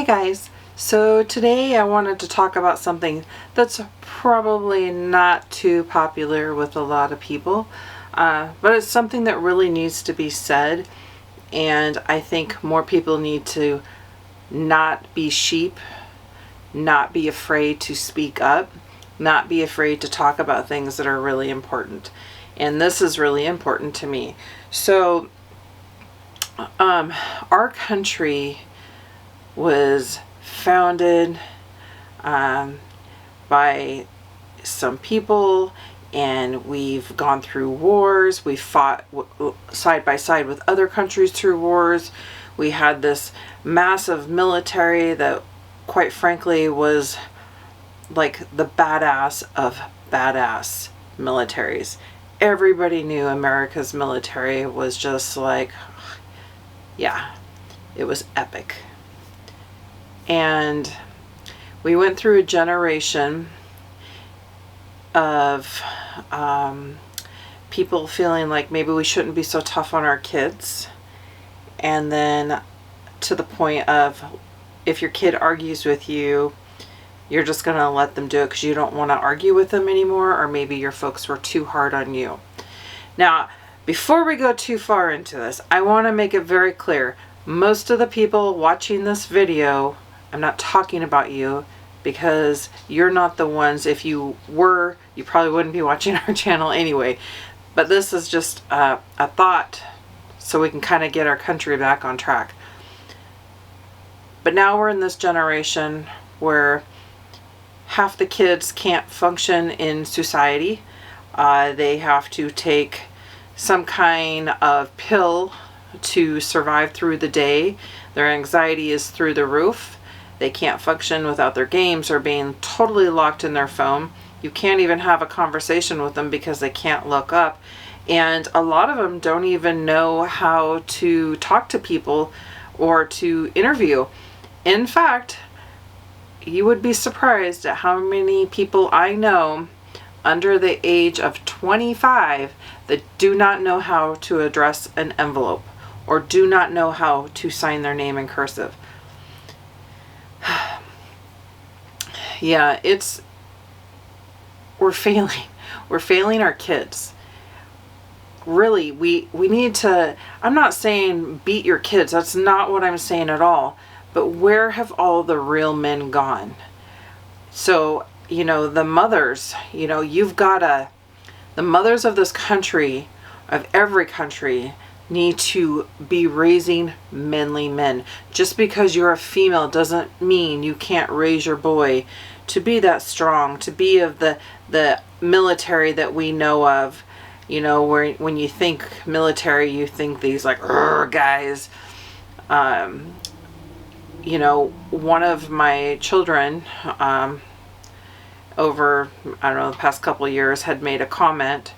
Hey guys, so today I wanted to talk about something that's probably not too popular with a lot of people, but it's something that really needs to be said, and I think more people need to not be sheep, not be afraid to speak up, not be afraid to talk about things that are really important. And this is really important to me. So, our country was founded by some people, and we've gone through wars. We fought side by side with other countries through wars. We had this massive military that, quite frankly, was like the badass of badass militaries. Everybody knew America's military was just like, yeah, it was epic. And we went through a generation of people feeling like maybe we shouldn't be so tough on our kids. And then to the point of, if your kid argues with you, you're just going to let them do it because you don't want to argue with them anymore, or maybe your folks were too hard on you. Now, before we go too far into this, I want to make it very clear. Most of the people watching this video, I'm not talking about you, because you're not the ones. If you were, you probably wouldn't be watching our channel anyway. But this is just a thought so we can kind of get our country back on track. But now we're in this generation where half the kids can't function in society. They have to take some kind of pill to survive through the day. Their anxiety is through the roof. They can't function without their games or being totally locked in their phone. You can't even have a conversation with them because they can't look up. And a lot of them don't even know how to talk to people or to interview. In fact, you would be surprised at how many people I know under the age of 25 that do not know how to address an envelope or do not know how to sign their name in cursive. Yeah, we're failing. We're failing our kids. Really, we need to, I'm not saying beat your kids. That's not what I'm saying at all. But where have all the real men gone? So, the mothers, the mothers of this country, of every country, need to be raising manly men. Just because you're a female doesn't mean you can't raise your boy to be that strong, to be of the military that we know of. Where when you think military, you think these like guys. One of my children, over, I don't know, the past couple of years, had made a comment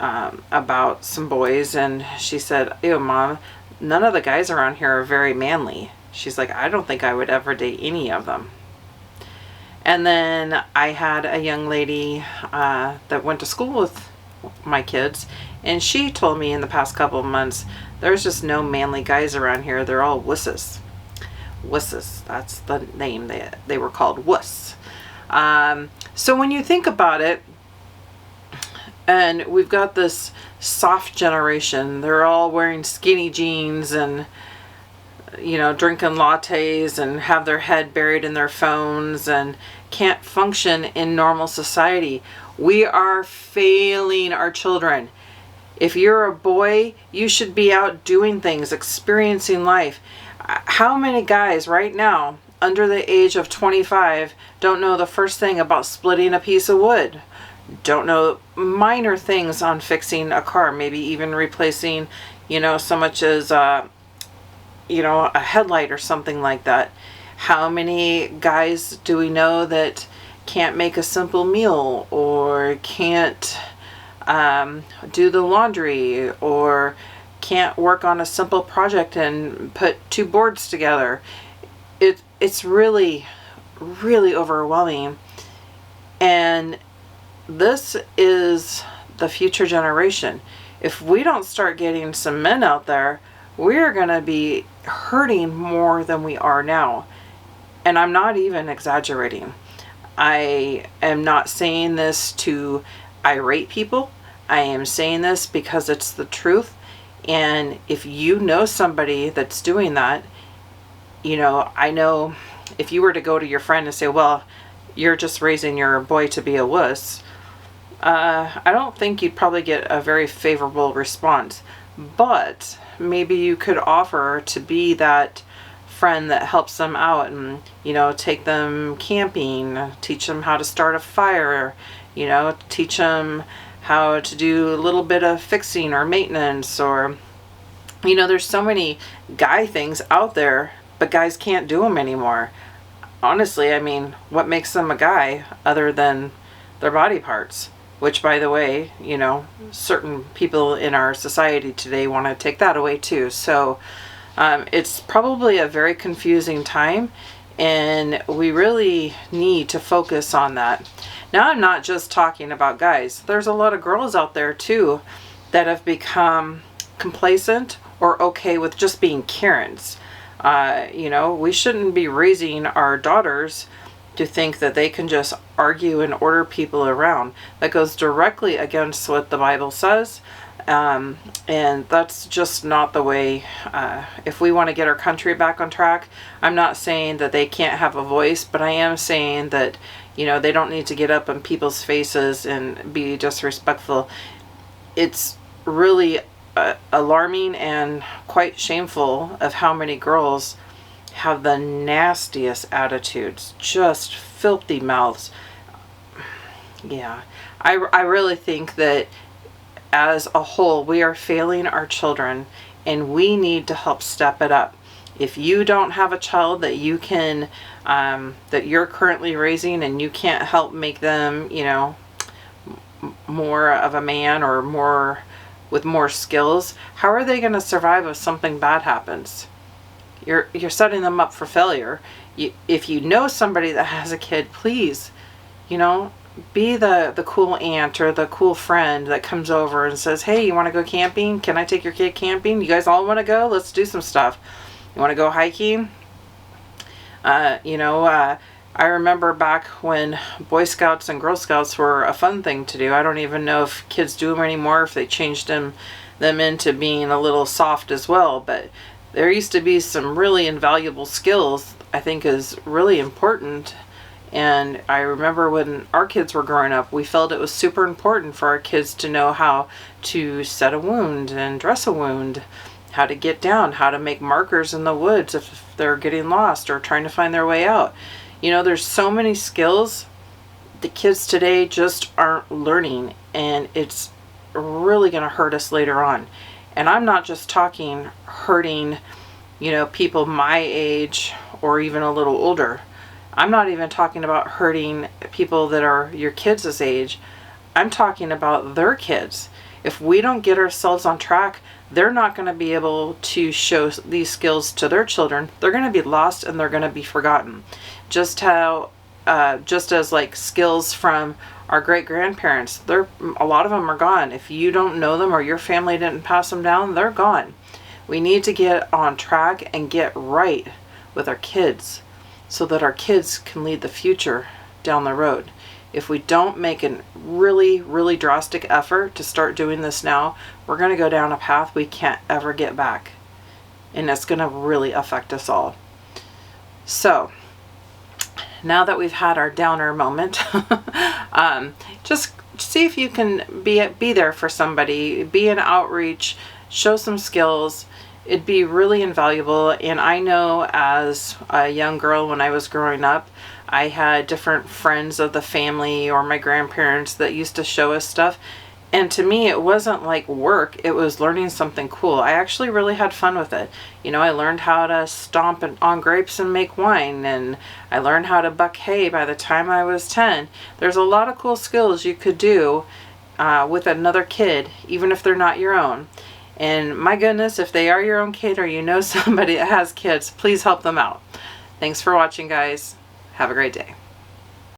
about some boys, and she said, "Ew, Mom, none of the guys around here are very manly." She's like, "I don't think I would ever date any of them." And then I had a young lady that went to school with my kids, and she told me in the past couple of months, there's just no manly guys around here. They're all wusses. Wusses, that's the name. They were called wuss. So when you think about it, and we've got this soft generation, they're all wearing skinny jeans and drinking lattes and have their head buried in their phones and can't function in normal society. We are failing our children. If you're a boy, you should be out doing things, experiencing life. How many guys right now under the age of 25 don't know the first thing about splitting a piece of wood? Don't know minor things on fixing a car, maybe even replacing, so much as, a headlight or something like that. How many guys do we know that can't make a simple meal, or can't do the laundry, or can't work on a simple project and put two boards together? It's really, really overwhelming. And this is the future generation. If we don't start getting some men out there, we're going to be hurting more than we are now. And I'm not even exaggerating. I am not saying this to irate people. I am saying this because it's the truth. And if you know somebody that's doing that, I know if you were to go to your friend and say, well, you're just raising your boy to be a wuss, I don't think you'd probably get a very favorable response. But maybe you could offer to be that friend that helps them out and, take them camping, teach them how to start a fire, teach them how to do a little bit of fixing or maintenance, or, there's so many guy things out there, but guys can't do them anymore. Honestly, what makes them a guy other than their body parts? Which, by the way, certain people in our society today want to take that away too. So it's probably a very confusing time, and we really need to focus on that. Now, I'm not just talking about guys. There's a lot of girls out there too that have become complacent or okay with just being Karens. We shouldn't be raising our daughters to think that they can just argue and order people around. That goes directly against what the Bible says. And that's just not the way. If we want to get our country back on track, I'm not saying that they can't have a voice, but I am saying that, they don't need to get up in people's faces and be disrespectful. It's really alarming and quite shameful of how many girls have the nastiest attitudes, just filthy mouths. Yeah, I really think that as a whole, we are failing our children, and we need to help step it up. If you don't have a child that you can, that you're currently raising, and you can't help make them, more of a man or more with more skills, how are they going to survive if something bad happens? You're setting them up for failure. If you know somebody that has a kid, please, be the cool aunt or the cool friend that comes over and says, hey, you want to go camping? Can I take your kid camping? You guys all want to go? Let's do some stuff. You want to go hiking? I remember back when Boy Scouts and Girl Scouts were a fun thing to do. I don't even know if kids do them anymore, if they changed them into being a little soft as well. But there used to be some really invaluable skills I think is really important. And I remember when our kids were growing up, we felt it was super important for our kids to know how to set a wound and dress a wound, how to get down, how to make markers in the woods if they're getting lost or trying to find their way out. There's so many skills the kids today just aren't learning, and it's really going to hurt us later on. And I'm not just talking hurting, people my age or even a little older. I'm not even talking about hurting people that are your kids' age. I'm talking about their kids. If we don't get ourselves on track, they're not going to be able to show these skills to their children. They're going to be lost and they're going to be forgotten. Just as like skills from our great grandparents, a lot of them are gone. If you don't know them or your family didn't pass them down, they're gone. We need to get on track and get right with our kids so that our kids can lead the future down the road. If we don't make a really, really drastic effort to start doing this now, we're going to go down a path we can't ever get back. And it's going to really affect us all. So, now that we've had our downer moment, just see if you can be there for somebody, be an outreach, show some skills. It'd be really invaluable. And I know as a young girl when I was growing up, I had different friends of the family or my grandparents that used to show us stuff. And to me, it wasn't like work. It was learning something cool. I actually really had fun with it. I learned how to stomp on grapes and make wine. And I learned how to buck hay by the time I was 10. There's a lot of cool skills you could do with another kid, even if they're not your own. And my goodness, if they are your own kid or you know somebody that has kids, please help them out. Thanks for watching, guys. Have a great day.